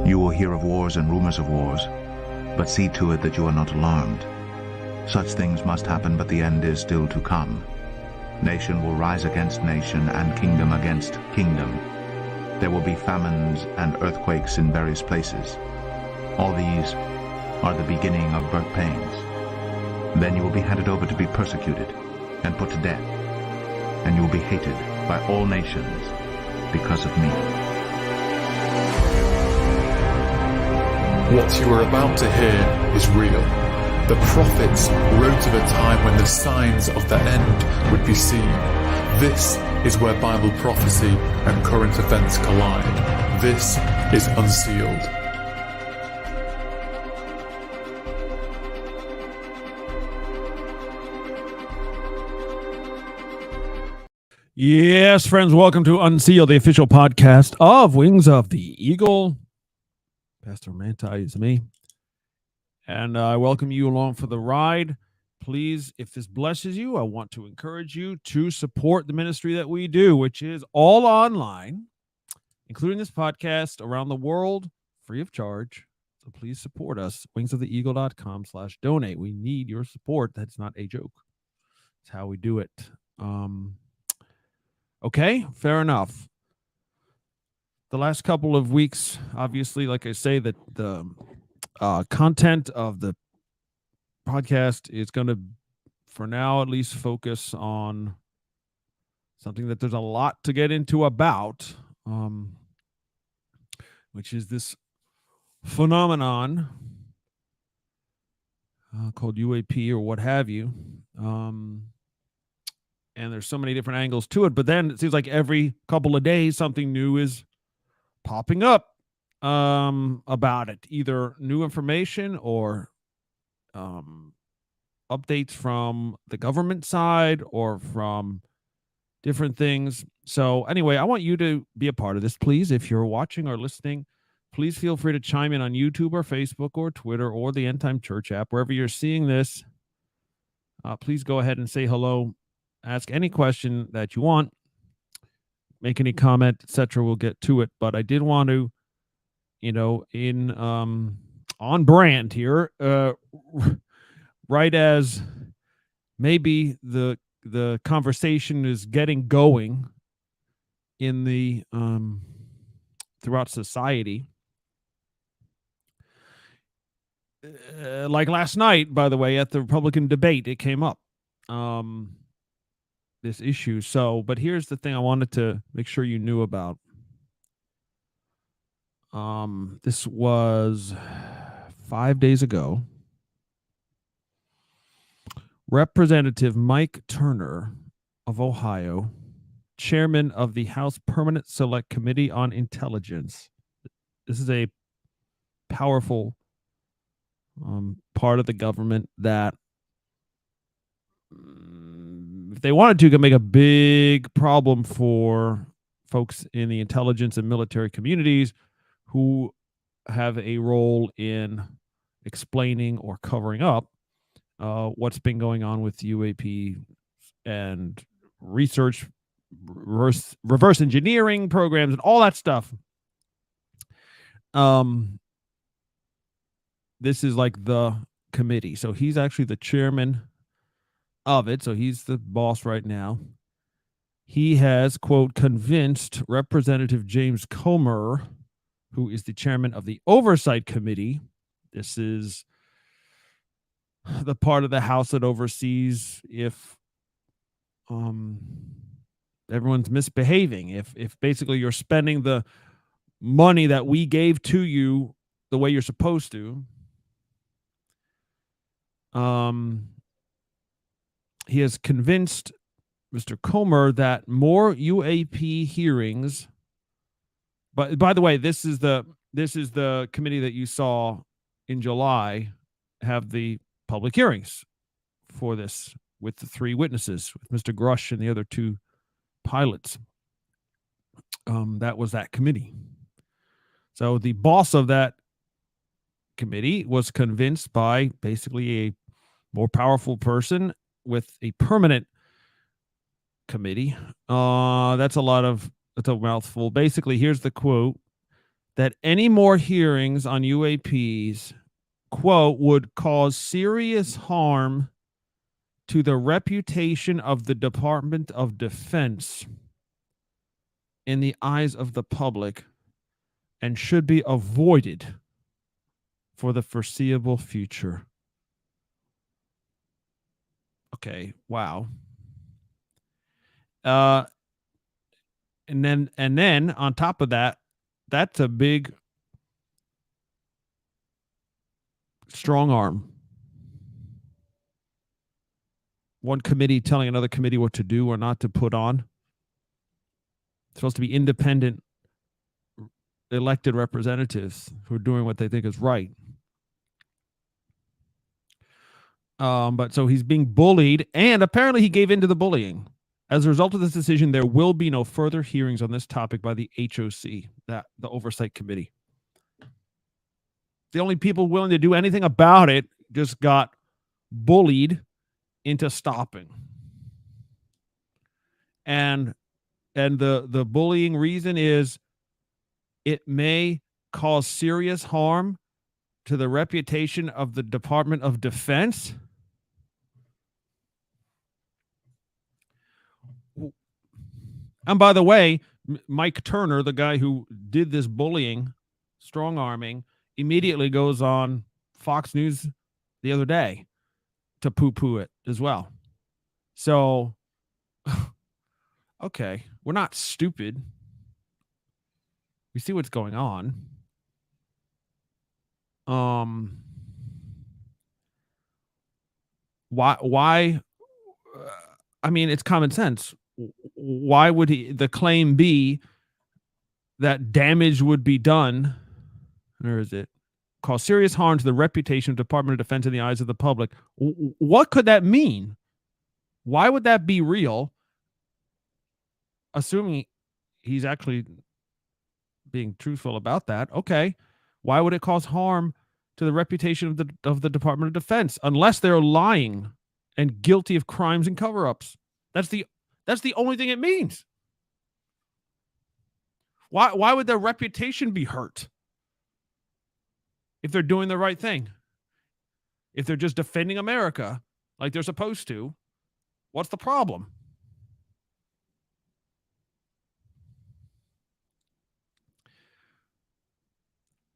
You will hear of wars and rumors of wars, but see to it that you are not alarmed. Such things must happen, but the end is still to come. Nation will rise against nation, and kingdom against kingdom. There will be famines and earthquakes in various places. All these are the beginning of birth pains. Then you will be handed over to be persecuted and put to death, and you will be hated by all nations because of me. What you are about to hear is real. The prophets wrote of a time when the signs of the end would be seen. This is where Bible prophecy and current events collide. This is Unsealed. Yes, friends, welcome to Unsealed, the official podcast of Wings of the Eagle. Pastor Manti is me. And I welcome you along for the ride. Please, if this blesses you, I want to encourage you to support the ministry that we do, which is all online, including this podcast around the world, free of charge. So please support us, wingsoftheeagle.com/donate. We need your support. That's not a joke. It's how we do it. Okay, fair enough. The last couple of weeks, obviously, like I say, that the content of the podcast is going to, for now at least, focus on something that there's a lot to get into about, which is this phenomenon called UAP or what have you. And there's so many different angles to it, but then it seems like every couple of days something new is popping up about it, either new information or updates from the government side or from different things. So anyway, I want you to be a part of this, please. If you're watching or listening, please feel free to chime in on YouTube or Facebook or Twitter or the End Time Church app, wherever you're seeing this. Please go ahead and say hello. Ask any question that you want, make any comment, etc. We'll get to it. But I did want to, in on brand here, right as maybe the conversation is getting going in the throughout society. Like last night, by the way, at the Republican debate, it came up. This issue. So, but here's the thing I wanted to make sure you knew about. This was 5 days ago. Representative Mike Turner of Ohio, chairman of the House Permanent Select Committee on Intelligence. This is a powerful part of the government that, if they wanted to, could make a big problem for folks in the intelligence and military communities who have a role in explaining or covering up what's been going on with UAP and research, reverse engineering programs and all that stuff. This is like the committee. So he's actually the chairman of it. So he's the boss right now. He has, quote, convinced Representative James Comer, who is the chairman of the Oversight Committee. This is the part of the House that oversees if everyone's misbehaving, if basically you're spending the money that we gave to you the way you're supposed to. He has convinced Mr. Comer that more UAP hearings. But by the way, this is the committee that you saw in July have the public hearings for this with the 3 witnesses, with Mr. Grush and the other 2 pilots. That was that committee. So the boss of that committee was convinced by basically a more powerful person with a permanent committee. That's a mouthful. Basically, here's the quote. that any more hearings on UAPs, quote, would cause serious harm to the reputation of the Department of Defense in the eyes of the public and should be avoided for the foreseeable future. Okay, wow. And then on top of that, that's a big strong arm. One committee telling another committee what to do or not to put on. It's supposed to be independent elected representatives who are doing what they think is right. But so he's being bullied, and apparently he gave in to the bullying. As a result of this decision, there will be no further hearings on this topic by the HOC, the Oversight Committee. The only people willing to do anything about it just got bullied into stopping. And the bullying reason is it may cause serious harm to the reputation of the Department of Defense. And by the way, Mike Turner, the guy who did this bullying, strong arming, immediately goes on Fox News the other day to poo-poo it as well. So, okay, we're not stupid. We see what's going on. Why? I mean, it's common sense. Why would the claim be that damage would be done? Where is it? Cause serious harm to the reputation of the Department of Defense in the eyes of the public. What could that mean? Why would that be real? Assuming he's actually being truthful about that. Okay. Why would it cause harm to the reputation of the Department of Defense unless they're lying and guilty of crimes and cover-ups? That's the only thing it means. Why would their reputation be hurt if they're doing the right thing? If they're just defending America like they're supposed to, what's the problem?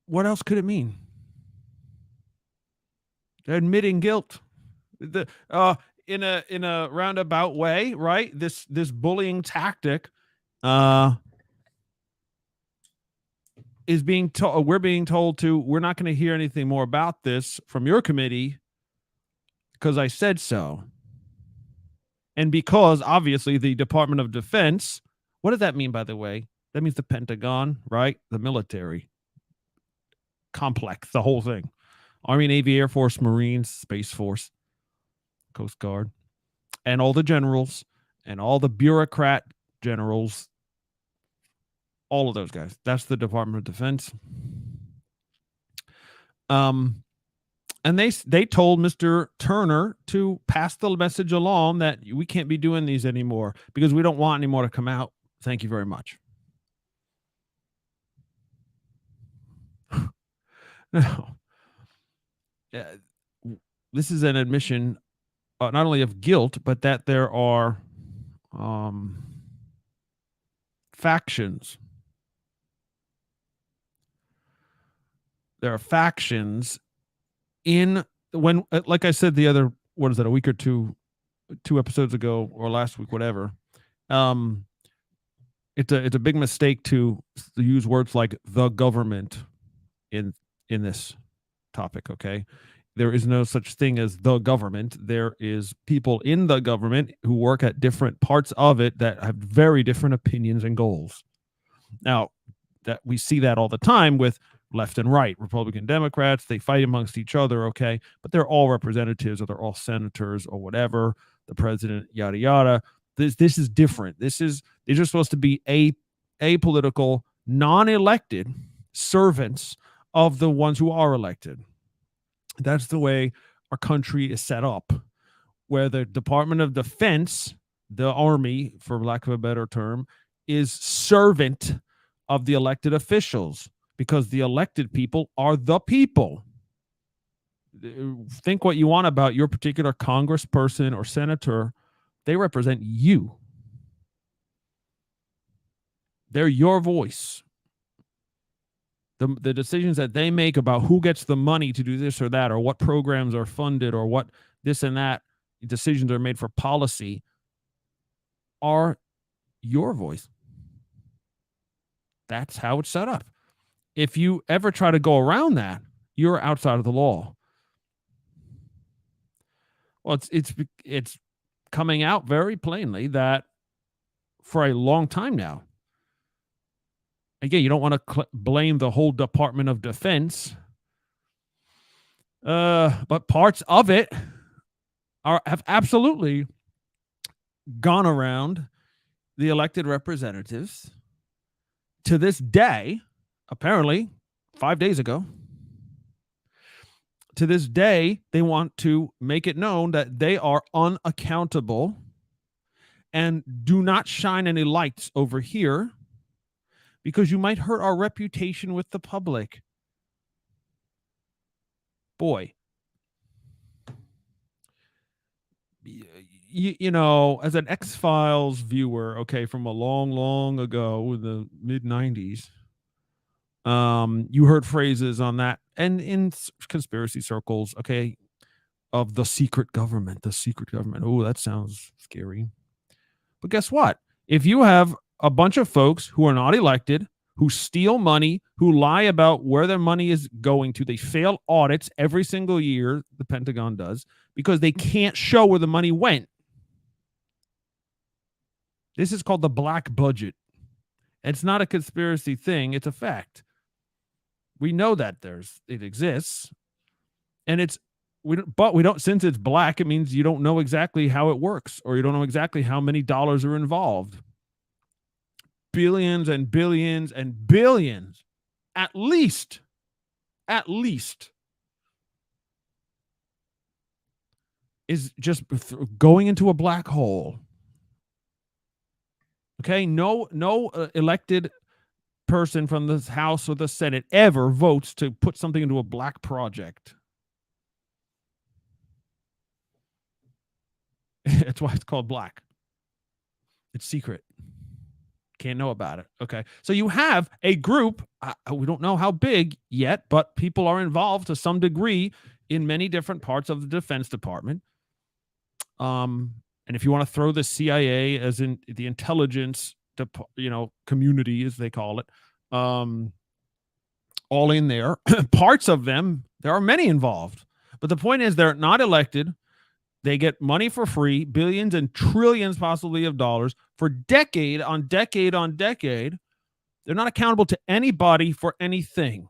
What else could it mean? They're admitting guilt. In a roundabout way, right? This bullying tactic is being told. We're being told to. We're not going to hear anything more about this from your committee because I said so, and because obviously the Department of Defense. What does that mean, by the way? That means the Pentagon, right? The military complex, the whole thing. Army, Navy, Air Force, Marines, Space Force, Coast Guard, and all the generals and all the bureaucrat generals, all of those guys. That's the Department of Defense. And they told Mr. Turner to pass the message along that we can't be doing these anymore because we don't want any more to come out. Thank you very much. No. This is an admission not only of guilt, but that there are factions. There are factions in when, like I said, the other, what is that, a week or two episodes ago or last week, whatever. It's a big mistake to use words like the government in this topic. Okay. There is no such thing as the government. There is people in the government who work at different parts of it that have very different opinions and goals. Now, that we see that all the time with left and right, Republican, Democrats, they fight amongst each other, okay? But they're all representatives or they're all senators or whatever, the president, yada, yada. This is different. These are supposed to be apolitical, non-elected servants of the ones who are elected. That's the way our country is set up, where the Department of Defense, the Army, for lack of a better term, is servant of the elected officials. because the elected people are the people. Think what you want about your particular congressperson or senator. They represent you. They're your voice. The decisions that they make about who gets the money to do this or that, or what programs are funded, or what this and that decisions are made for policy, are your voice. That's how it's set up. If you ever try to go around that, you're outside of the law. Well, it's coming out very plainly that for a long time now. Again, you don't want to blame the whole Department of Defense, but parts of it have absolutely gone around the elected representatives to this day. Apparently, 5 days ago, to this day, they want to make it known that they are unaccountable and do not shine any lights over here, because you might hurt our reputation with the public. Boy, you know, as an X-Files viewer, okay, from a long, long ago in the mid-90s, you heard phrases on that, and in conspiracy circles, okay, of the secret government, the secret government. Oh, that sounds scary. But guess what? If you have a bunch of folks who are not elected, who steal money, who lie about where their money is going to, they fail audits every single year, the Pentagon does, because they can't show where the money went. This is called the black budget. It's not a conspiracy thing. It's a fact. We know that it exists, and but we don't, since it's black, it means you don't know exactly how it works, or you don't know exactly how many dollars are involved. Billions and billions and billions, at least, is just going into a black hole. Okay, no elected person from the House or the Senate ever votes to put something into a black project. That's why it's called black. It's secret. Can't know about it. Okay. So you have a group, we don't know how big yet, but people are involved to some degree in many different parts of the Defense Department. And if you want to throw the CIA, as in the intelligence, community, as they call it, all in there, parts of them, there are many involved. But the point is, they're not elected. They get money for free, billions and trillions possibly of dollars for decade on decade on decade. They're not accountable to anybody for anything.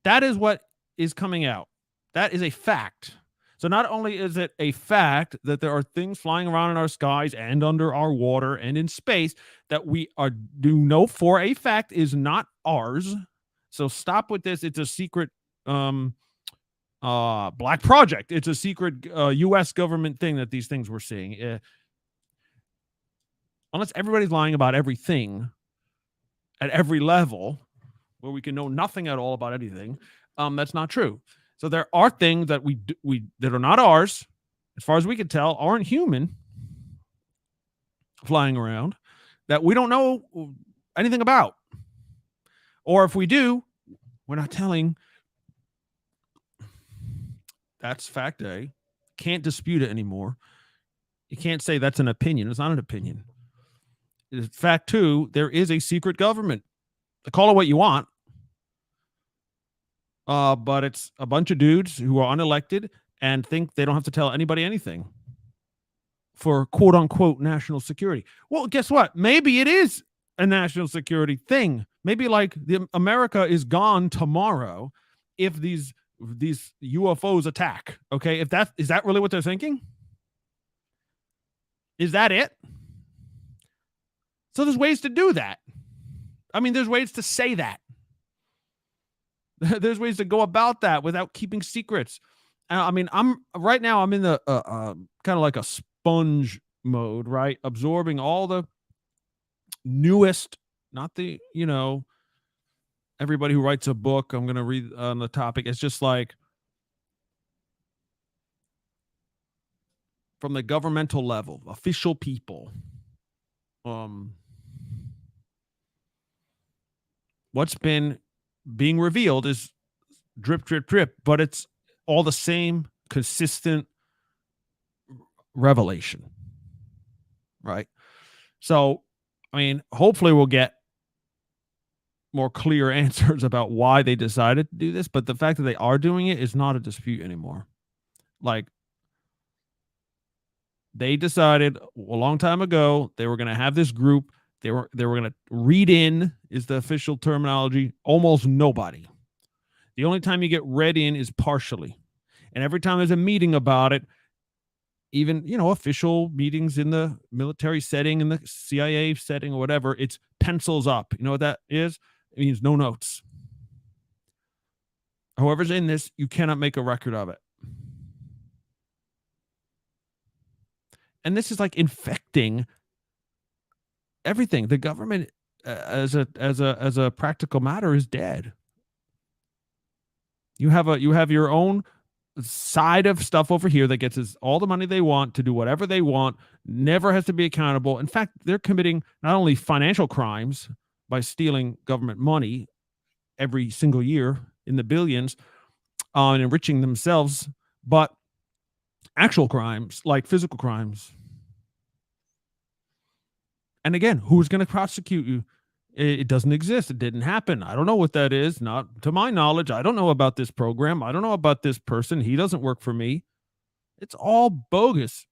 That is what is coming out. That is a fact. So not only is it a fact that there are things flying around in our skies and under our water and in space that we do know for a fact is not ours. So stop with this. It's a secret black project. It's a secret U.S. government thing that these things we're seeing. Unless everybody's lying about everything at every level, where we can know nothing at all about anything, that's not true. So there are things that we that are not ours, as far as we can tell, aren't human, flying around, that we don't know anything about. Or if we do, we're not telling. That's fact A. Can't dispute it anymore. You can't say that's an opinion. It's not an opinion. It's fact 2, there is a secret government. Call it what you want. But it's a bunch of dudes who are unelected and think they don't have to tell anybody anything for quote unquote national security. Well, guess what? Maybe it is a national security thing. Maybe like America is gone tomorrow if these UFOs attack. Okay, is that really what they're thinking? Is that it? So there's ways to do that. I mean, there's ways to say that. There's ways to go about that without keeping secrets. I mean, I'm in the kind of like a sponge mode, right? Absorbing all the newest, not the, everybody who writes a book, I'm going to read on the topic. It's just like from the governmental level, official people. What's been being revealed is drip, drip, drip, but it's all the same consistent revelation, right? So, I mean, hopefully we'll get more clear answers about why they decided to do this, but the fact that they are doing it is not a dispute anymore. Like, they decided a long time ago they were going to have this group. They were going to read in, is the official terminology, almost nobody. The only time you get read in is partially. And every time there's a meeting about it, even, official meetings in the military setting, in the CIA setting or whatever, it's pencils up. You know what that is? It means no notes. Whoever's in this, you cannot make a record of it. And this is like infecting everything. The government, as a practical matter, is dead. You have your own side of stuff over here that gets us all the money they want to do whatever they want, never has to be accountable. In fact, they're committing not only financial crimes by stealing government money every single year in the billions and enriching themselves, but actual crimes like physical crimes. And again, who's going to prosecute you? It doesn't exist. It didn't happen. I don't know what that is. Not to my knowledge. I don't know about this program. I don't know about this person. He doesn't work for me. It's all bogus.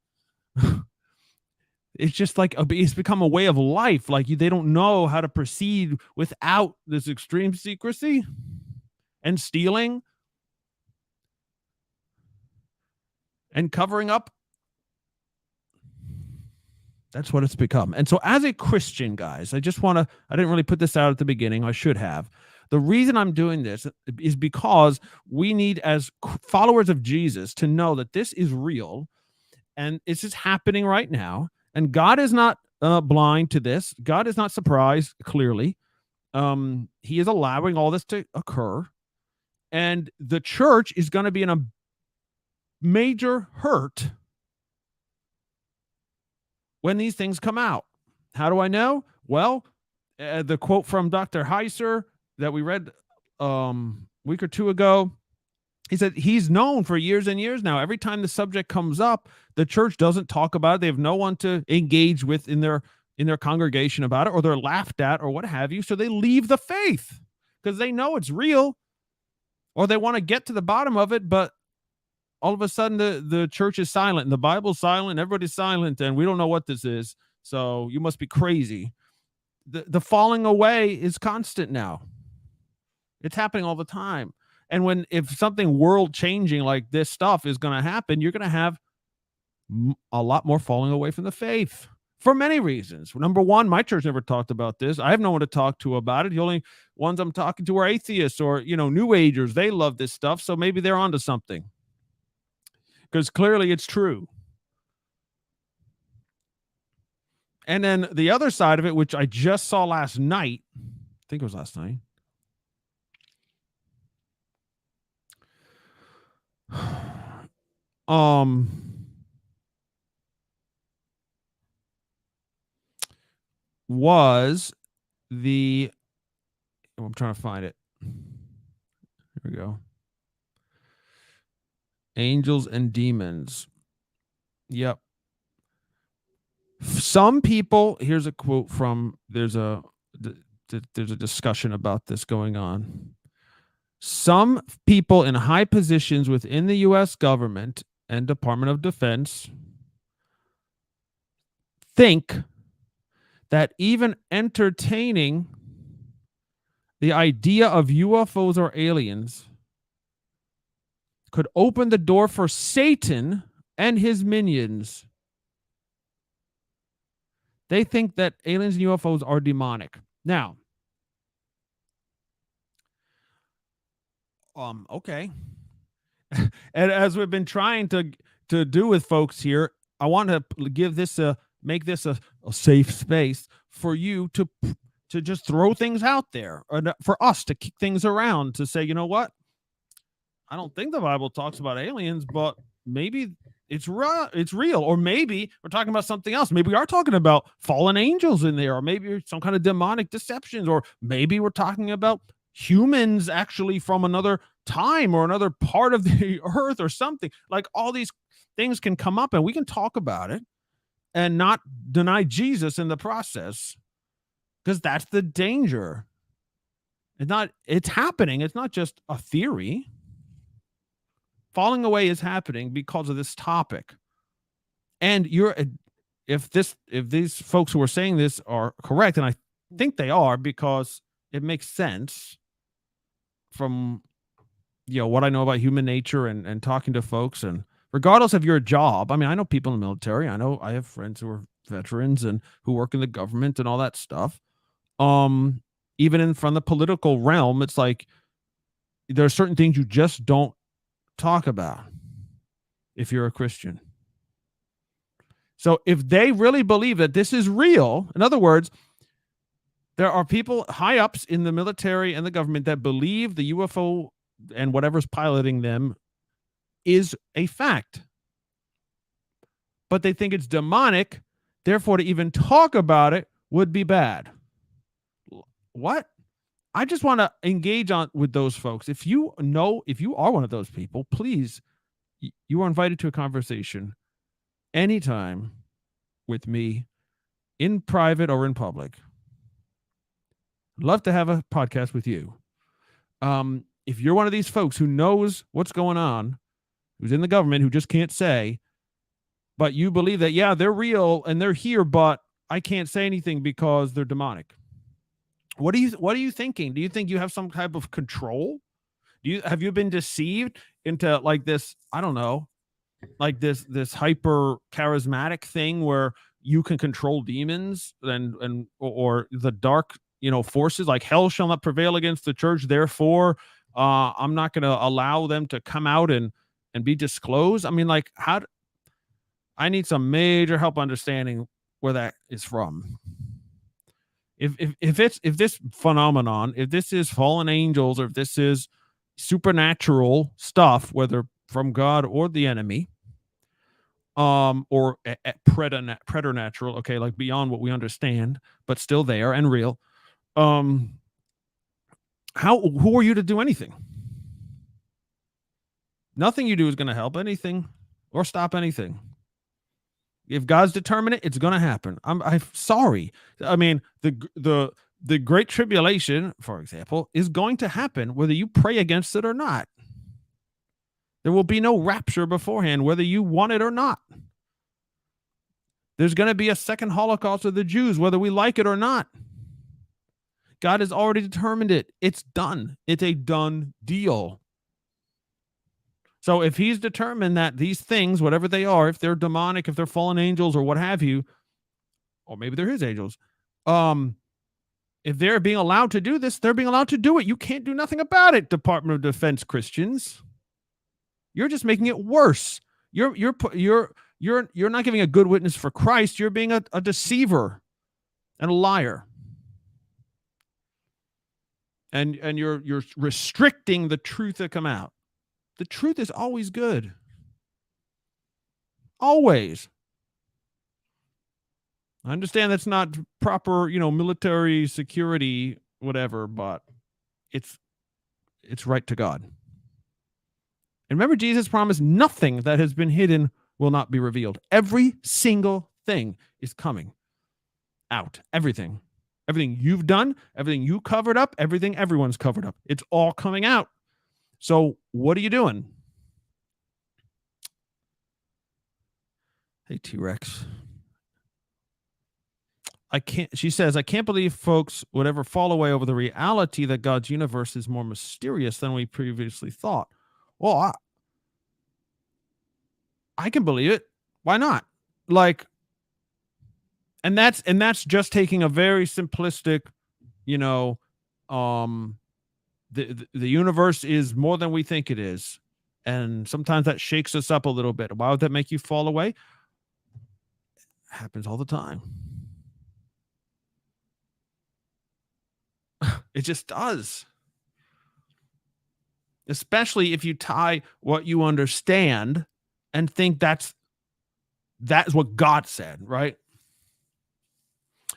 It's just like it's become a way of life. Like they don't know how to proceed without this extreme secrecy and stealing and covering up. That's what it's become. And so as a Christian, guys, I didn't really put this out at the beginning. I should have. The reason I'm doing this is because we need, as followers of Jesus, to know that this is real and it's just happening right now. And God is not blind to this. God is not surprised, clearly. He is allowing all this to occur. And the church is going to be in a major hurt when these things come out. How do I know? Well, the quote from Dr. Heiser that we read a week or two ago, he said he's known for years and years now. Every time the subject comes up, the church doesn't talk about it. They have no one to engage with in their congregation about it, or they're laughed at or what have you. So they leave the faith because they know it's real, or they want to get to the bottom of it, but all of a sudden the church is silent and the Bible's silent, everybody's silent, and we don't know what this is. So you must be crazy. The falling away is constant now. It's happening all the time. And if something world changing like this stuff is going to happen, you're going to have a lot more falling away from the faith for many reasons. Number one, my church never talked about this. I have no one to talk to about it. The only ones I'm talking to are atheists or, New Agers. They love this stuff. So maybe they're onto something, because clearly it's true. And then the other side of it, which I just saw last night, I think it was last night. Was the, I'm trying to find it. Here we go. Angels and demons. Yep. Some people, here's a quote from, there's a discussion about this going on. Some people in high positions within the U.S. government and Department of Defense think that even entertaining the idea of UFOs or aliens could open the door for Satan and his minions. They think that aliens and UFOs are demonic. Now, okay. And as we've been trying to do with folks here, I want to give this make this a safe space for you to to just throw things out there, or for us to kick things around, to say, you know what? I don't think the Bible talks about aliens, but maybe it's real, or maybe we're talking about something else. Maybe we are talking about fallen angels in there, or maybe some kind of demonic deceptions, or maybe we're talking about humans actually from another time or another part of the earth or something. Like, all these things can come up and we can talk about it and not deny Jesus in the process, because that's the danger. It's happening. It's not just a theory. Falling away is happening because of this topic. And if these folks who are saying this are correct, and I think they are, because it makes sense from what I know about human nature and talking to folks, and regardless of your job. I mean, I know people in the military. I have friends who are veterans and who work in the government and all that stuff. Even from the political realm, it's like there are certain things you just don't talk about if you're a Christian. So if they really believe that this is real, in other words, there are people high ups in the military and the government that believe the UFO and whatever's piloting them is a fact, but they think it's demonic. Therefore, to even talk about it would be bad. What? I just want to engage with those folks. If you are one of those people, please, you are invited to a conversation anytime with me, in private or in public. Love to have a podcast with you. If you're one of these folks who knows what's going on, who's in the government, who just can't say, but you believe that, yeah, they're real and they're here, but I can't say anything because they're demonic. What are you thinking? Do you think you have some type of control? Have you been deceived into like this, I don't know, like this hyper charismatic thing where you can control demons or the dark, forces, like hell shall not prevail against the church. Therefore, I'm not going to allow them to come out and be disclosed. I mean, like, I need some major help understanding where that is from. If this phenomenon, if this is fallen angels, or if this is supernatural stuff, whether from God or the enemy, or preternatural, okay, like beyond what we understand, but still there and real, who are you to do anything? Nothing you do is going to help anything or stop anything. If God's determined it, it's going to happen. I'm sorry. I mean, the Great Tribulation, for example, is going to happen whether you pray against it or not. There will be no rapture beforehand, whether you want it or not. There's going to be a second Holocaust of the Jews, whether we like it or not. God has already determined it. It's done. It's a done deal. So if he's determined that these things, whatever they are, if they're demonic, if they're fallen angels or what have you, or maybe they're his angels, if they're being allowed to do this, they're being allowed to do it. You can't do nothing about it, Department of Defense Christians. You're just making it worse. You're not giving a good witness for Christ. You're being a deceiver and a liar. And you're restricting the truth to come out. The truth is always good. Always. I understand that's not proper, military security, whatever, but it's right to God. And remember, Jesus promised nothing that has been hidden will not be revealed. Every single thing is coming out. Everything. Everything you've done, everything you covered up, everything everyone's covered up. It's all coming out. So what are you doing? Hey, T-Rex. She says, I can't believe folks would ever fall away over the reality that God's universe is more mysterious than we previously thought. Well, I can believe it. Why not? And that's just taking a very simplistic, the universe is more than we think it is. And sometimes that shakes us up a little bit. Why would that make you fall away? It happens all the time. It just does. Especially if you tie what you understand and think that's what God said, right?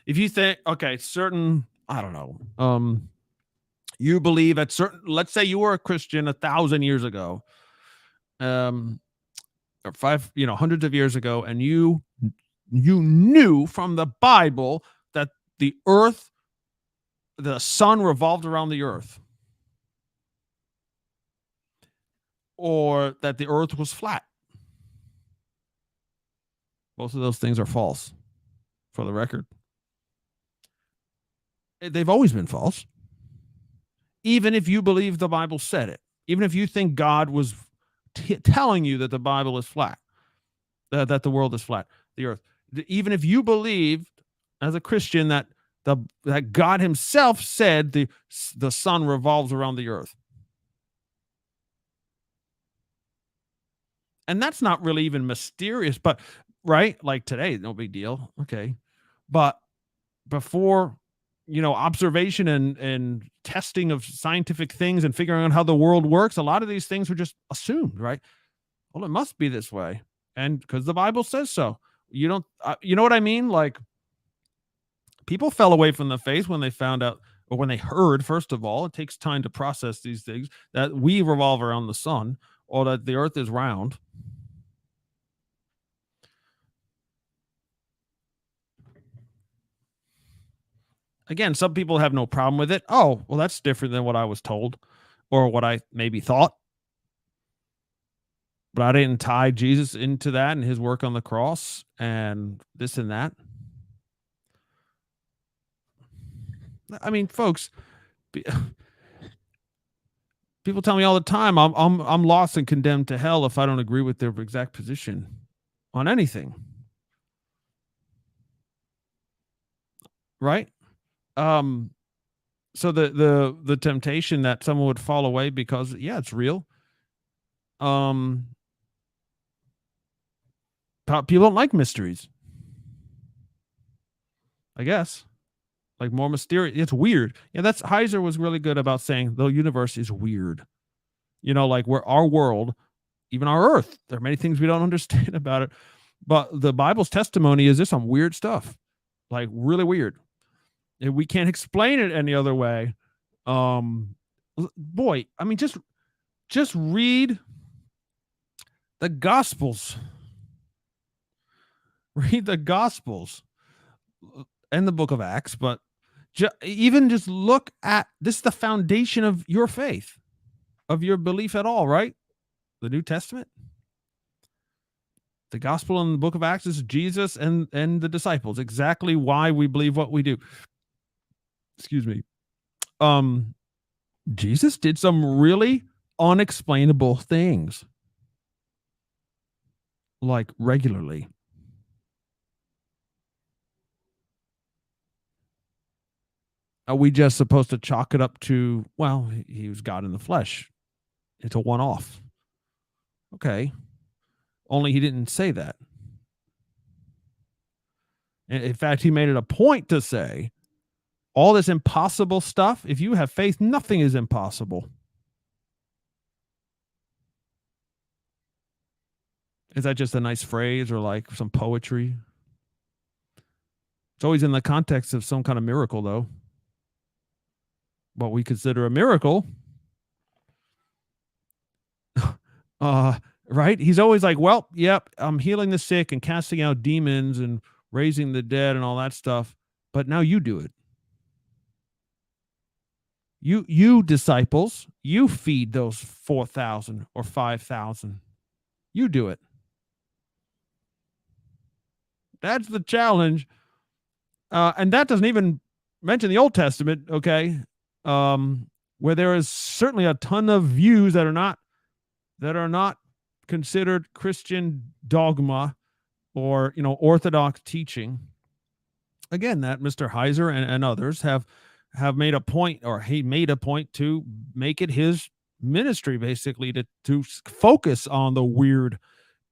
If you think, okay, certain, I don't know, you believe at certain, let's say you were a Christian 1,000 years ago, or hundreds of years ago, and you knew from the Bible that the sun revolved around the earth, or that the earth was flat. Both of those things are false, for the record. They've always been false. Even if you believe the Bible said it, even if you think God was telling you that the Bible is flat, that the world is flat, the earth, even if you believed as a Christian that God himself said the sun revolves around the earth. And that's not really even mysterious, but right? Like today, no big deal. Okay. But before, observation and testing of scientific things and figuring out how the world works, a lot of these things were just assumed, right? Well, it must be this way. And because the Bible says so. You don't, you know what I mean? Like, people fell away from the faith when they found out, or when they heard, first of all, it takes time to process these things, that we revolve around the sun, or that the earth is round. Again, some people have no problem with it. Oh, well, that's different than what I was told, or what I maybe thought. But I didn't tie Jesus into that and his work on the cross and this and that. I mean, folks, people tell me all the time I'm lost and condemned to hell if I don't agree with their exact position on anything. Right? So the temptation that someone would fall away because, yeah, it's real. People don't like mysteries, I guess. Like, more mysterious. It's weird. Yeah, Heiser was really good about saying the universe is weird. Like, we're our world, even our earth. There are many things we don't understand about it. But the Bible's testimony is there's some weird stuff. Like, really weird. And we can't explain it any other way. Boy, I mean, just read the Gospels. Read the Gospels and the book of Acts, but even just look at this is the foundation of your faith, of your belief at all, right? The New Testament. The Gospel and the book of Acts is Jesus and the disciples, exactly why we believe what we do. Excuse me. Jesus did some really unexplainable things, like, regularly. Are we just supposed to chalk it up to, well, he was God in the flesh? It's a one-off. Okay. Only he didn't say that. And in fact, he made it a point to say, all this impossible stuff, if you have faith, nothing is impossible. Is that just a nice phrase or like some poetry? It's always in the context of some kind of miracle, though. What we consider a miracle. Right? He's always like, well, yep, I'm healing the sick and casting out demons and raising the dead and all that stuff. But now you do it. You disciples, you feed those 4,000 or 5,000. You do it. That's the challenge. And that doesn't even mention the Old Testament, okay? Where there is certainly a ton of views that are not considered Christian dogma or, orthodox teaching. Again, that Mr. Heiser and others have made a point, or he made a point to make it his ministry, basically, to focus on the weird,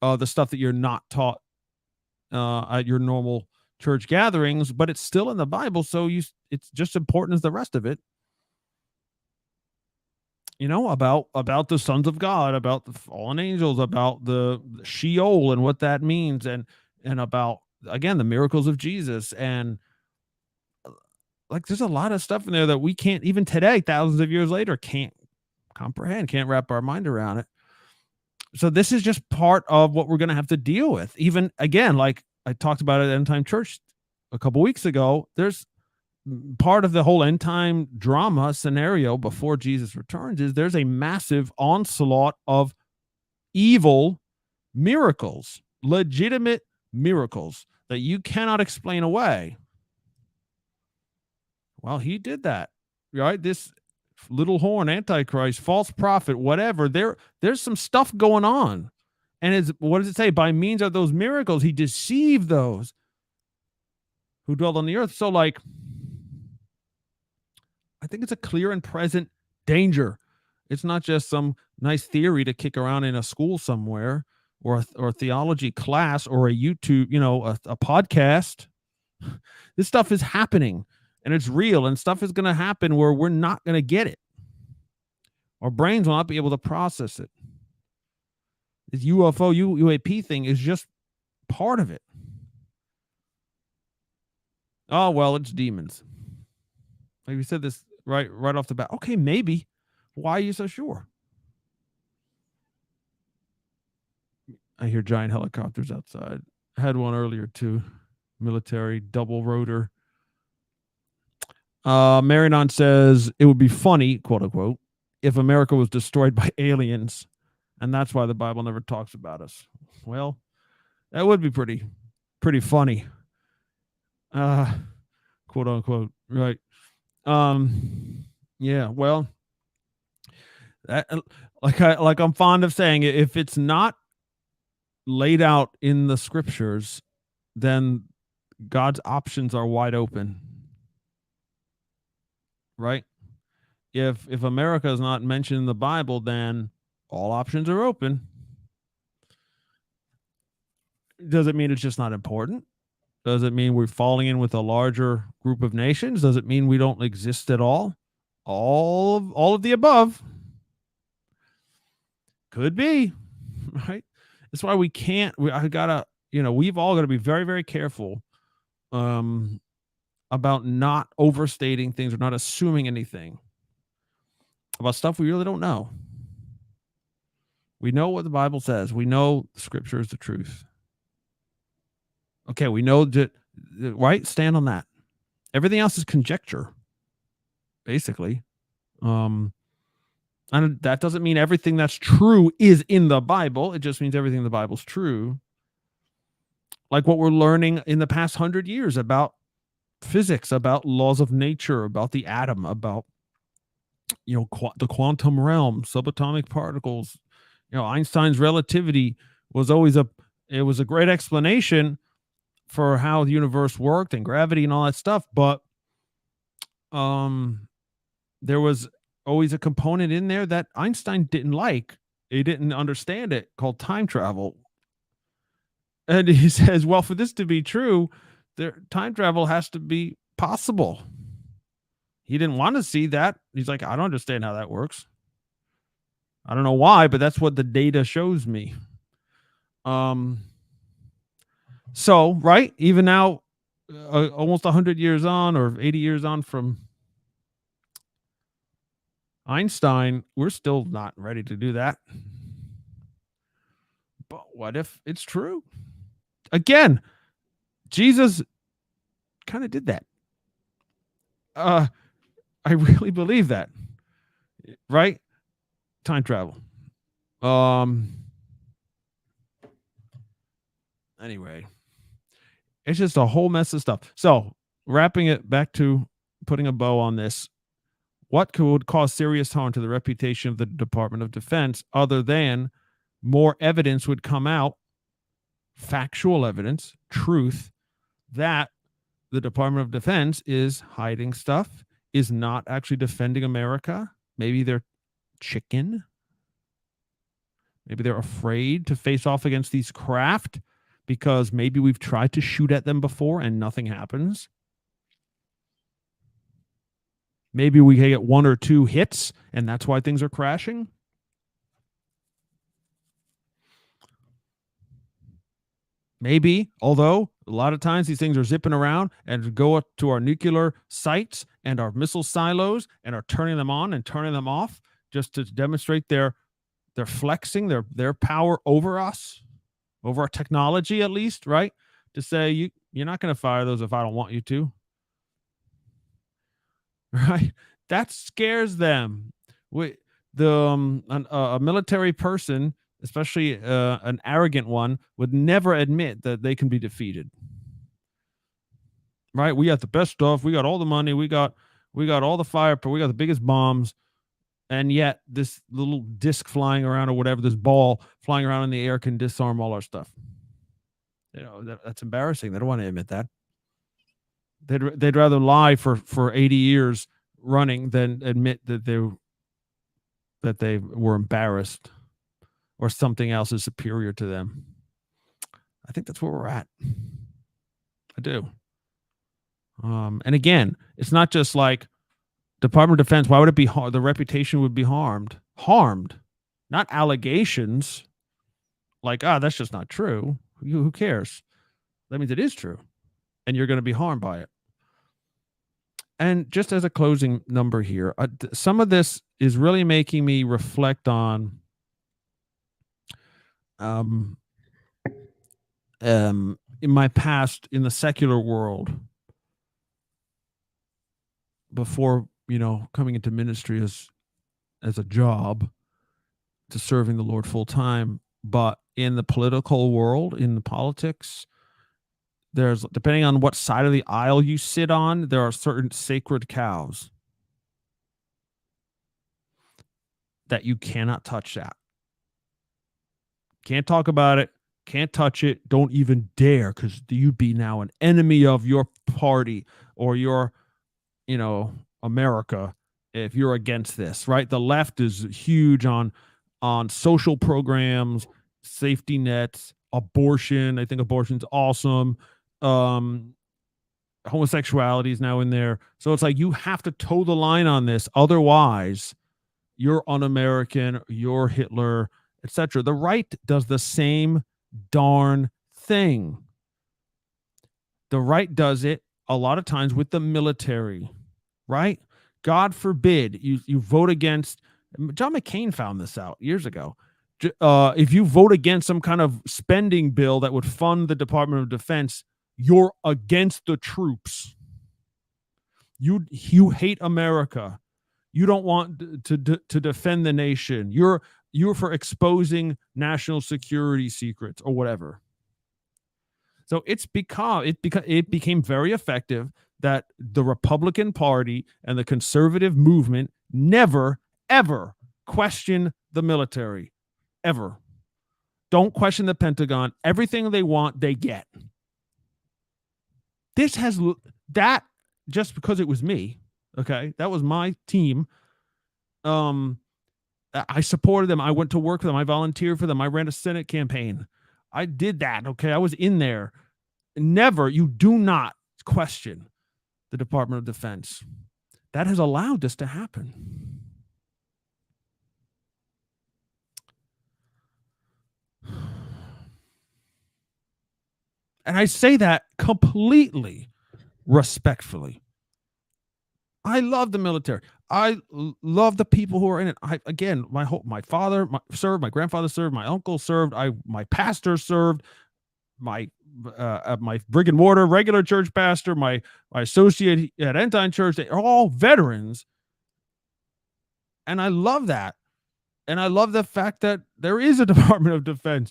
the stuff that you're not taught at your normal church gatherings, but it's still in the Bible, so it's just important as the rest of it. about the sons of God, about the fallen angels, about the Sheol and what that means, and about, again, the miracles of Jesus. And like, there's a lot of stuff in there that we can't, even today, thousands of years later, can't comprehend, can't wrap our mind around it. So this is just part of what we're going to have to deal with. Even, again, like I talked about at End Time Church a couple weeks ago, there's part of the whole end time drama scenario before Jesus returns is there's a massive onslaught of evil miracles, legitimate miracles that you cannot explain away. Well, he did that, right? This little horn, antichrist, false prophet, whatever, there's some stuff going on. And what does it say? By means of those miracles, he deceived those who dwelt on the earth. So, like, I think it's a clear and present danger. It's not just some nice theory to kick around in a school somewhere, or a theology class, or a YouTube, a podcast. This stuff is happening, and it's real, and stuff is going to happen where we're not going to get it. Our brains will not be able to process it. This UFO, UAP thing is just part of it. Oh, well, it's demons. Like we said this right off the bat. Okay, maybe. Why are you so sure? I hear giant helicopters outside. I had one earlier too. Military double rotor. Marinon says it would be funny, quote unquote, if America was destroyed by aliens, and that's why the Bible never talks about us. Well, that would be pretty funny. Quote unquote, right? Yeah, well, that, like I'm fond of saying, if it's not laid out in the scriptures, then God's options are wide open, right? If America is not mentioned in the Bible, then all options are open. Does it mean it's just not important? Does it mean we're falling in with a larger group of nations? Does it mean we don't exist at all? All of the above. Could be, right? That's why we can't. We've all got to be very, very careful about not overstating things or not assuming anything about stuff we really don't know. We know what the Bible says. We know Scripture is the truth. Okay, we know that, right? Stand on that. Everything else is conjecture, basically. And that doesn't mean everything that's true is in the Bible. It just means everything in the Bible is true. Like what we're learning in the past 100 years about physics, about laws of nature, about the atom, about the quantum realm, subatomic particles. Einstein's relativity was always a great explanation for how the universe worked and gravity and all that stuff, but there was always a component in there that Einstein didn't like. He didn't understand it, called time travel. And he says, well, for this to be true, time travel has to be possible. He didn't want to see that. He's like, I don't understand how that works. I don't know why, but that's what the data shows me. So, right, even now, almost 100 years on, or 80 years on from Einstein, we're still not ready to do that. But what if it's true? Again, Jesus kind of did that. I really believe that. Right? Time travel. Anyway, it's just a whole mess of stuff. So, wrapping it back to putting a bow on this, what could cause serious harm to the reputation of the Department of Defense other than more evidence would come out, factual evidence, truth, that the Department of Defense is hiding stuff, is not actually defending America. Maybe they're chicken. Maybe they're afraid to face off against these craft because maybe we've tried to shoot at them before and nothing happens. Maybe we get 1 or 2 hits, and that's why things are crashing. Maybe, although a lot of times these things are zipping around and go up to our nuclear sites and our missile silos and are turning them on and turning them off just to demonstrate their flexing their power over us, over our technology at least, right? To say you're not going to fire those if I don't want you to, right? That scares them. A military person, especially an arrogant one, would never admit that they can be defeated. Right? We got the best stuff. We got all the money. We got all the fire. We got the biggest bombs. And yet this little disc flying around or whatever, this ball flying around in the air can disarm all our stuff. That's embarrassing. They don't want to admit that. They'd rather lie for 80 years running than admit that they were embarrassed or something else is superior to them. I think that's where we're at. I do. And again, it's not just like Department of Defense. Why would it be the reputation would be harmed? Not allegations. Like, that's just not true. Who cares? That means it is true, and you're going to be harmed by it. And just as a closing number here, some of this is really making me reflect on in my past in the secular world before, coming into ministry as a job to serving the Lord full time. But in the political world, in the politics, there's, depending on what side of the aisle you sit on, there are certain sacred cows that you cannot touch. That can't talk about it, can't touch it, don't even dare, because you'd be now an enemy of your party or your, America if you're against this, right? The left is huge on social programs, safety nets, abortion. I think abortion's awesome. Homosexuality is now in there. So it's like you have to toe the line on this. Otherwise, you're un-American, you're Hitler, etc. The right does the same darn thing. The right does it a lot of times with the military, right? God forbid you vote against. John McCain found this out years ago. If you vote against some kind of spending bill that would fund the Department of Defense, you're against the troops. You hate America. You don't want to defend the nation. You're for exposing national security secrets or whatever. So it became very effective that the Republican Party and the conservative movement never, ever question the military. Ever. Don't question the Pentagon. Everything they want, they get. That just because it was me, okay? That was my team. I supported them. I went to work for them. I volunteered for them. I ran a Senate campaign. I did that, okay? I was in there. Never, you do not question the Department of Defense. That has allowed this to happen. And I say that completely respectfully. I love the military. I love the people who are in it. My father served, my grandfather served, my uncle served, my pastor served, my brick and mortar regular church pastor, my associate at Entine Church. They are all veterans, and I love that. And I love the fact that there is a Department of Defense.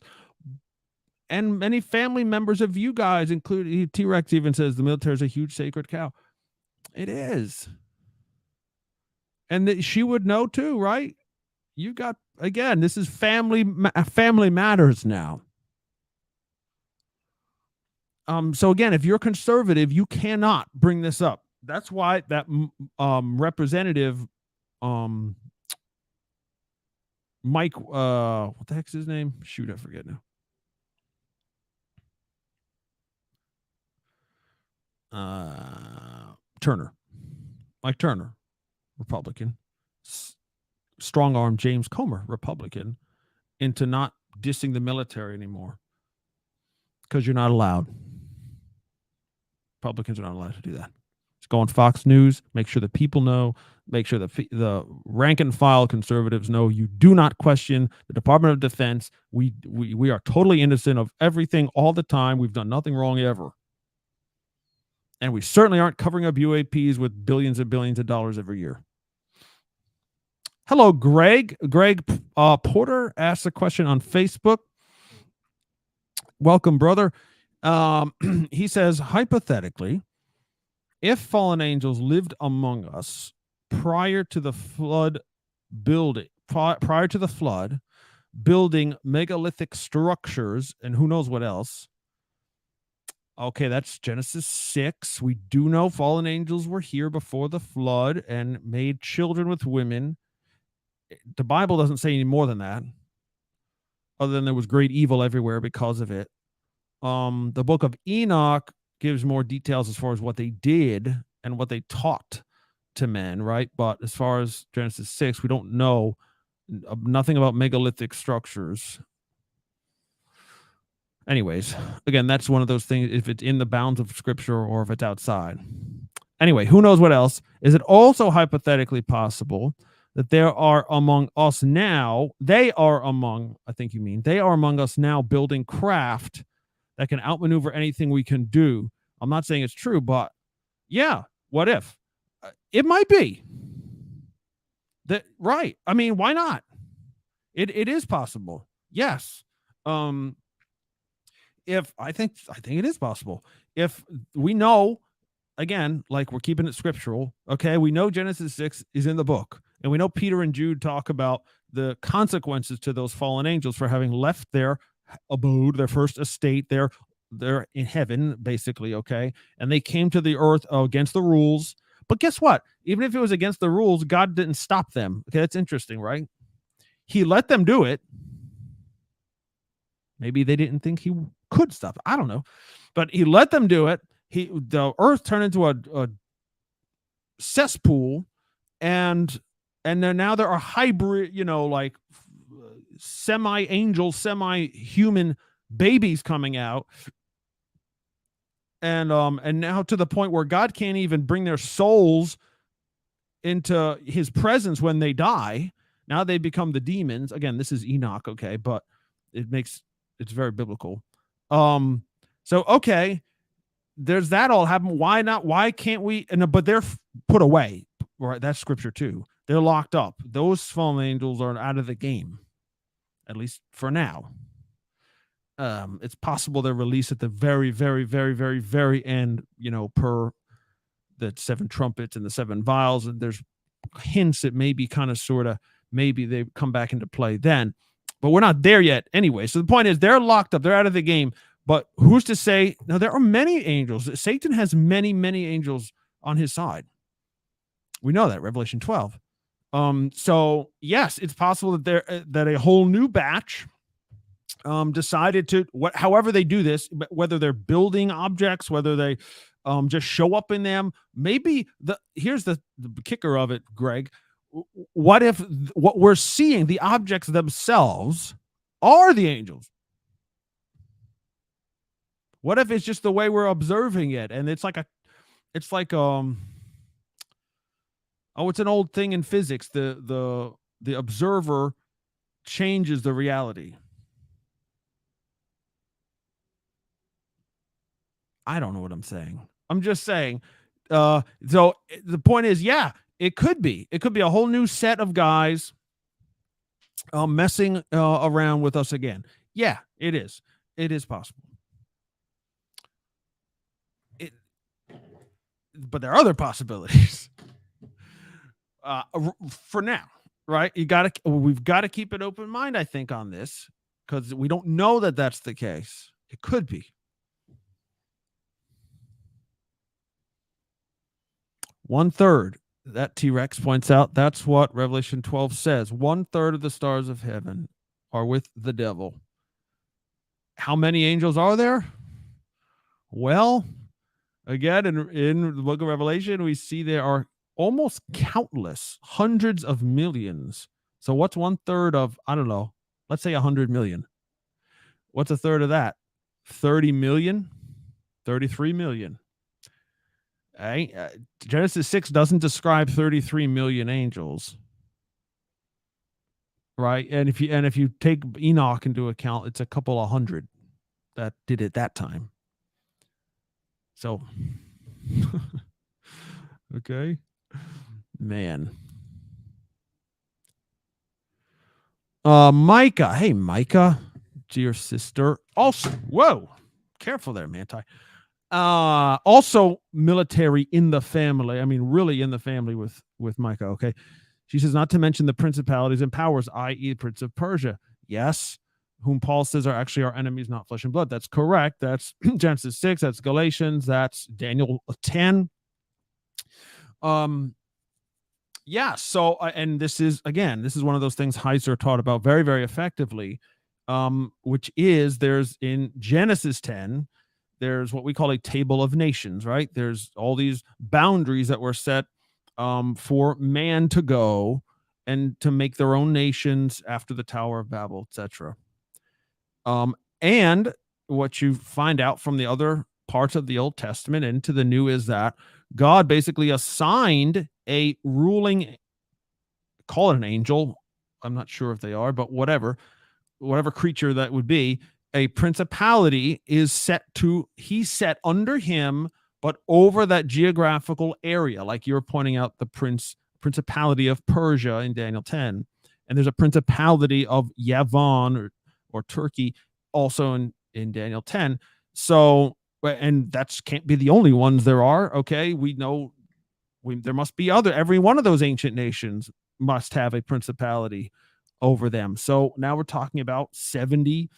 And many family members of you guys, including T-Rex, even says the military is a huge sacred cow. It is. And she would know too, right? You got, again, this is family matters now. So again, if you're conservative, you cannot bring this up. That's why that representative Mike, what the heck's his name? Shoot, I forget now. Turner, Mike Turner. Republican. Strong-arm James Comer, Republican, into not dissing the military anymore because you're not allowed. Republicans are not allowed to do that. Just go on Fox News, make sure the people know, make sure the rank and file conservatives know you do not question the Department of Defense. We are totally innocent of everything all the time. We've done nothing wrong ever. And we certainly aren't covering up UAPs with billions and billions of dollars every year. Hello, Greg. Greg Porter asked a question on Facebook. Welcome, brother. He says, hypothetically, if fallen angels lived among us prior to the flood building megalithic structures and who knows what else. Okay, that's Genesis 6. We do know fallen angels were here before the flood and made children with women. The Bible doesn't say any more than that, other than there was great evil everywhere because of it. The book of Enoch gives more details as far as what they did and what they taught to men, right? But as far as Genesis 6, we don't know nothing about megalithic structures. Anyways, again, that's one of those things, if it's in the bounds of Scripture or if it's outside. Anyway, who knows what else? Is it also hypothetically possible that there are among us now, they are among us now building craft that can outmaneuver anything we can do? I'm not saying it's true, but yeah, what if? It might be. That, right. I mean, why not? It is possible. Yes. If I think it is possible. If we know, again, like we're keeping it scriptural, okay, we know Genesis 6 is in the book, and we know Peter and Jude talk about the consequences to those fallen angels for having left their abode, their first estate, they're in heaven, basically, okay, and they came to the earth against the rules. But guess what? Even if it was against the rules, God didn't stop them. Okay, that's interesting, right? He let them do it. Maybe they didn't think he could stop it. I don't know. But he let them do it. The earth turned into a cesspool, and then now there are hybrid, like semi-angel, semi-human babies coming out. And now to the point where God can't even bring their souls into his presence when they die. Now they become the demons. Again, this is Enoch, okay, but it's very biblical. So okay, there's that all happen. Why not? Why can't we? But they're put away, right? That's scripture too. They're locked up. Those fallen angels are out of the game, at least for now. It's possible they're released at the very, very, very, very, very end, per the 7 trumpets and the 7 vials. And there's hints that maybe kind of, sort of, maybe they come back into play then, but we're not there yet anyway. So the point is they're locked up. They're out of the game, but who's to say? Now there are many angels. Satan has many, many angels on his side. We know that, Revelation 12. So yes, it's possible that a whole new batch decided to, however they do this, whether they're building objects, whether they just show up in them. Maybe here's the kicker of it, Greg. What if what we're seeing, the objects themselves, are the angels? What if it's just the way we're observing it, and it's like it's an old thing in physics. The observer changes the reality. I don't know what I'm saying. I'm just saying. So the point is, yeah, it could be. It could be a whole new set of guys messing around with us again. Yeah, it is. It is possible. But there are other possibilities. For now, right? We've got to keep an open mind, I think, on this, because we don't know that that's the case. It could be. One-third, that T-Rex points out, that's what Revelation 12 says. 1/3 of the stars of heaven are with the devil. How many angels are there? Well, again, in the book of Revelation, we see there are almost countless, hundreds of millions. So what's 1/3 of, I don't know, let's say 100 million? What's a third of that? 30 million, 33 million. Genesis 6 doesn't describe 33 million angels. Right? And if you take Enoch into account, it's a couple of hundred that did it that time. So okay. Man. Micah. Hey, Micah, dear sister. Also, whoa, careful there, Manti. Also military in the family. I mean, really in the family with Micah. Okay. She says, not to mention the principalities and powers, i.e., the Prince of Persia. Yes, whom Paul says are actually our enemies, not flesh and blood. That's correct. That's Genesis 6. That's Galatians. That's Daniel 10. Yeah. So, and this is one of those things Heiser taught about very, very effectively, which is there's in Genesis 10, there's what we call a table of nations, right? There's all these boundaries that were set for man to go and to make their own nations after the Tower of Babel, etc. And what you find out from the other parts of the Old Testament into the New is that God basically assigned a ruling, call it an angel, I'm not sure if they are, but whatever creature that would be, a principality is set under him, but over that geographical area, like you're pointing out, the principality of Persia in Daniel 10, and there's a principality of Yavon or Turkey also in Daniel 10. So, and that's can't be the only ones there are. Okay, we know there must be every one of those ancient nations must have a principality over them. So now we're talking about 70,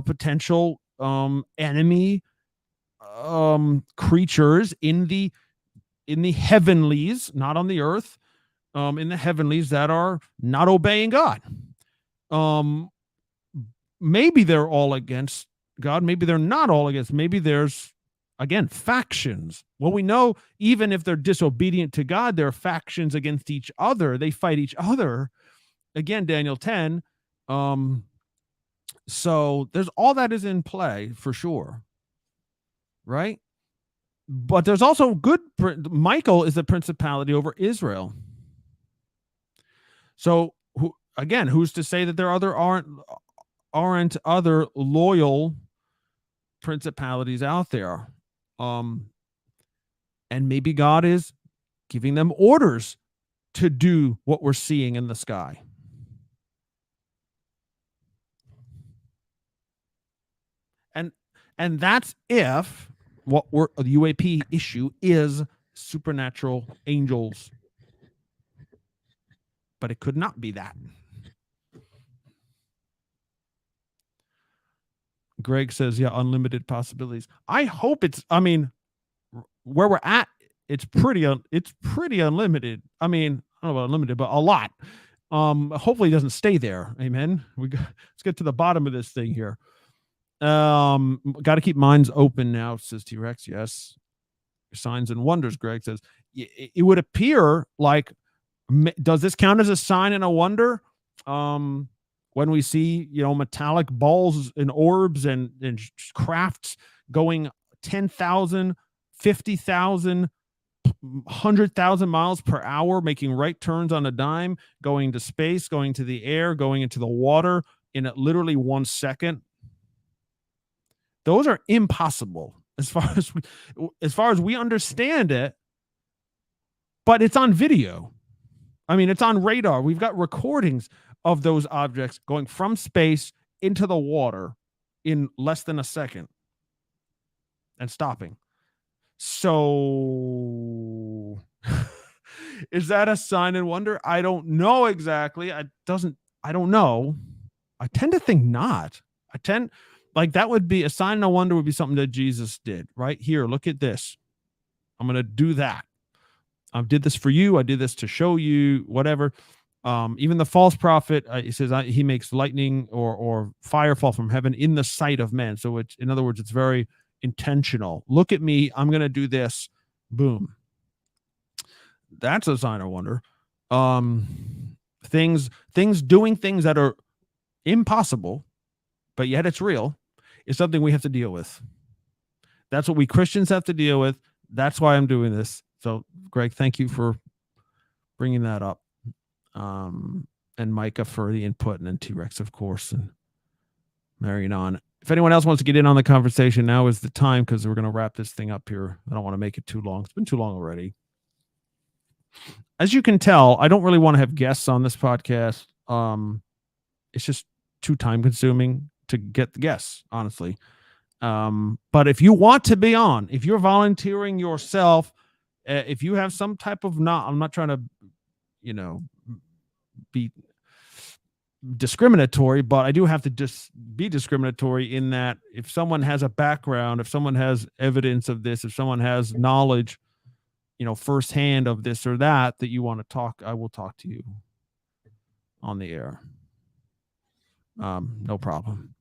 potential enemy creatures in the heavenlies, not on the earth, in the heavenlies that are not obeying God. Maybe they're all against God. Maybe they're not all against. Maybe there's, again, factions. Well, we know even if they're disobedient to God, there are factions against each other. They fight each other. Again, Daniel 10. So there's all that is in play for sure. Right? But there's also Michael is the principality over Israel. So who's to say that there aren't other loyal principalities out there? And maybe God is giving them orders to do what we're seeing in the sky. And that's if the UAP issue is supernatural angels. But it could not be that. Greg says, yeah, unlimited possibilities. I hope where we're at, it's pretty unlimited. I mean, I don't know about unlimited, but a lot. Hopefully it doesn't stay there. Amen. Let's get to the bottom of this thing here. Got to keep minds open now, says T-Rex. Yes. Signs and wonders, Greg says. It would appear like, does this count as a sign and a wonder? When we see, metallic balls and orbs and crafts going 10,000, 50,000, 100,000 miles per hour, making right turns on a dime, going to space, going to the air, going into the water in literally 1 second. Those are impossible as far as we understand it, but it's on video. I mean, it's on radar. We've got recordings of those objects going from space into the water in less than a second and stopping. So is that a sign and wonder? I don't know exactly. I don't know. I tend to think not. That would be a sign and a wonder would be something that Jesus did right here. Look at this. I'm going to do that. I did this for you. I did this to show you whatever. Even the false prophet, he says he makes lightning or fire fall from heaven in the sight of men. So in other words, it's very intentional. Look at me. I'm going to do this. Boom. That's a sign of wonder. Things doing things that are impossible, but yet it's real, is something we have to deal with. That's what we Christians have to deal with. That's why I'm doing this. So, Greg, thank you for bringing that up. And Micah for the input, and then T-Rex, of course, and Marion on. If anyone else wants to get in on the conversation, now is the time, because we're going to wrap this thing up here. I don't want to make it too long. It's been too long already. As you can tell, I don't really want to have guests on this podcast. It's just too time consuming to get the guests, honestly. But if you want to be on, if you're volunteering yourself, if you have some type of I'm not trying to, be discriminatory, but I do have to just be discriminatory in that if someone has a background, if someone has evidence of this, if someone has knowledge, firsthand of this or that you want to talk, I will talk to you on the air. No problem.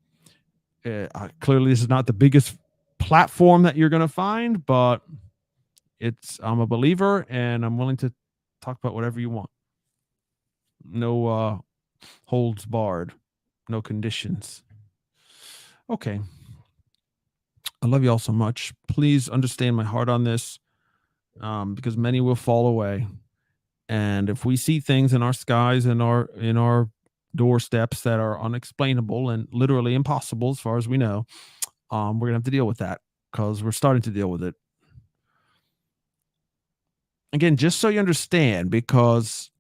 Clearly this is not the biggest platform that you're going to find, but I'm a believer and I'm willing to talk about whatever you want. No holds barred, no conditions. Okay. I love you all so much. Please understand my heart on this, because many will fall away. And if we see things in our skies and in our doorsteps that are unexplainable and literally impossible as far as we know, we're gonna have to deal with that, because we're starting to deal with it. Again, just so you understand, because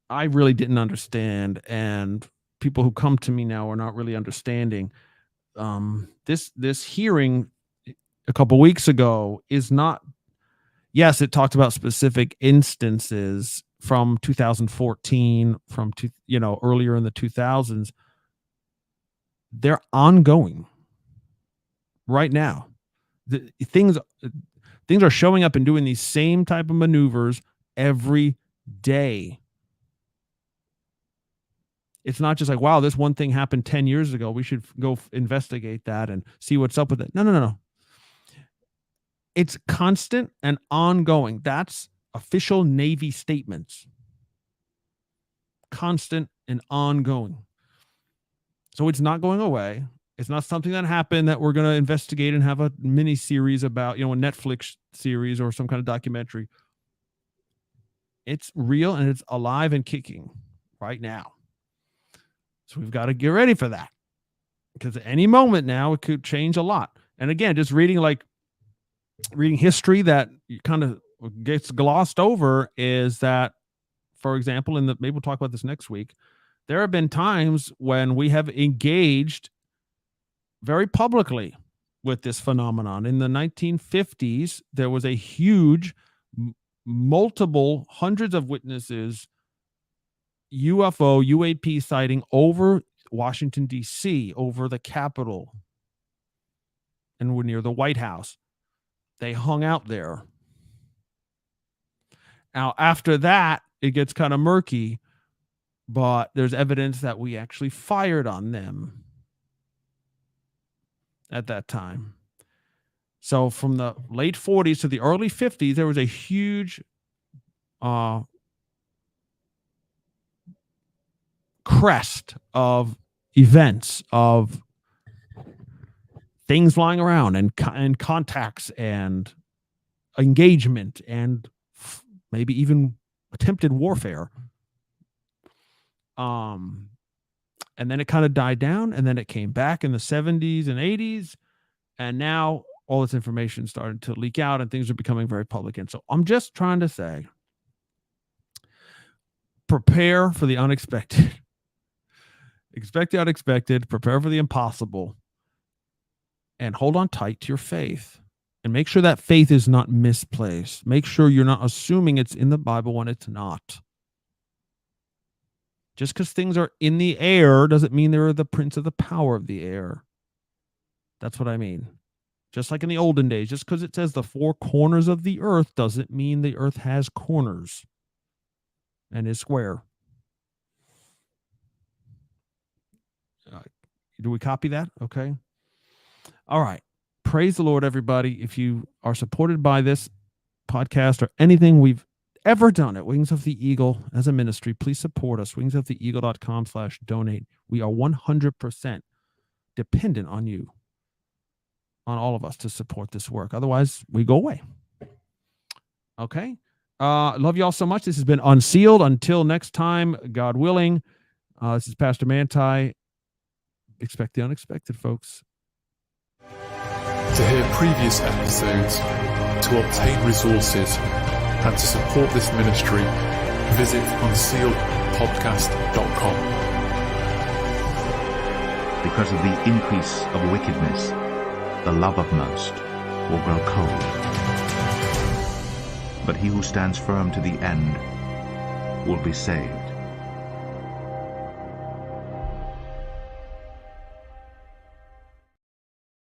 I really didn't understand, and people who come to me now are not really understanding. This hearing a couple weeks ago is not. Yes, it talked about specific instances from 2014, from earlier in the 2000s. They're ongoing right now. Things are showing up and doing these same type of maneuvers every day. It's not just like, wow, this one thing happened 10 years ago. We should go investigate that and see what's up with it. No. It's constant and ongoing. That's official Navy statements. Constant and ongoing. So it's not going away. It's not something that happened that we're going to investigate and have a mini series about, a Netflix series or some kind of documentary. It's real and it's alive and kicking right now. So we've got to get ready for that, because at any moment now it could change a lot. And again, just reading history that kind of gets glossed over is that, for example, maybe we'll talk about this next week, there have been times when we have engaged very publicly with this phenomenon. In the 1950s, there was a huge, multiple hundreds of witnesses UAP sighting over Washington, D.C., over the Capitol, and we're near the White House. They hung out there. Now, after that, it gets kind of murky, but there's evidence that we actually fired on them at that time. So from the late 40s to the early 50s, there was a huge crest of events, of things lying around, and contacts and engagement, and maybe even attempted warfare. And then it kind of died down, and then it came back in the 70s and 80s, and now all this information started to leak out and things are becoming very public. And so I'm just trying to say, prepare for the unexpected. Expect the unexpected, prepare for the impossible, and hold on tight to your faith. And make sure that faith is not misplaced. Make sure you're not assuming it's in the Bible when it's not. Just because things are in the air doesn't mean they're the prince of the power of the air. That's what I mean. Just like in the olden days, just because it says the four corners of the earth doesn't mean the earth has corners and is square. Do we copy that? Okay. All right. Praise the Lord, everybody. If you are supported by this podcast or anything we've ever done at Wings of the Eagle as a ministry, please support us. wingsoftheeagle.com/donate. We are 100% dependent on you, on all of us, to support this work. Otherwise, we go away. Okay. Love you all so much. This has been Unsealed. Until next time, God willing. This is Pastor Manti. Expect the unexpected, folks. To hear previous episodes, to obtain resources, and to support this ministry, visit unsealedpodcast.com. Because of the increase of wickedness, the love of most will grow cold. But he who stands firm to the end will be saved.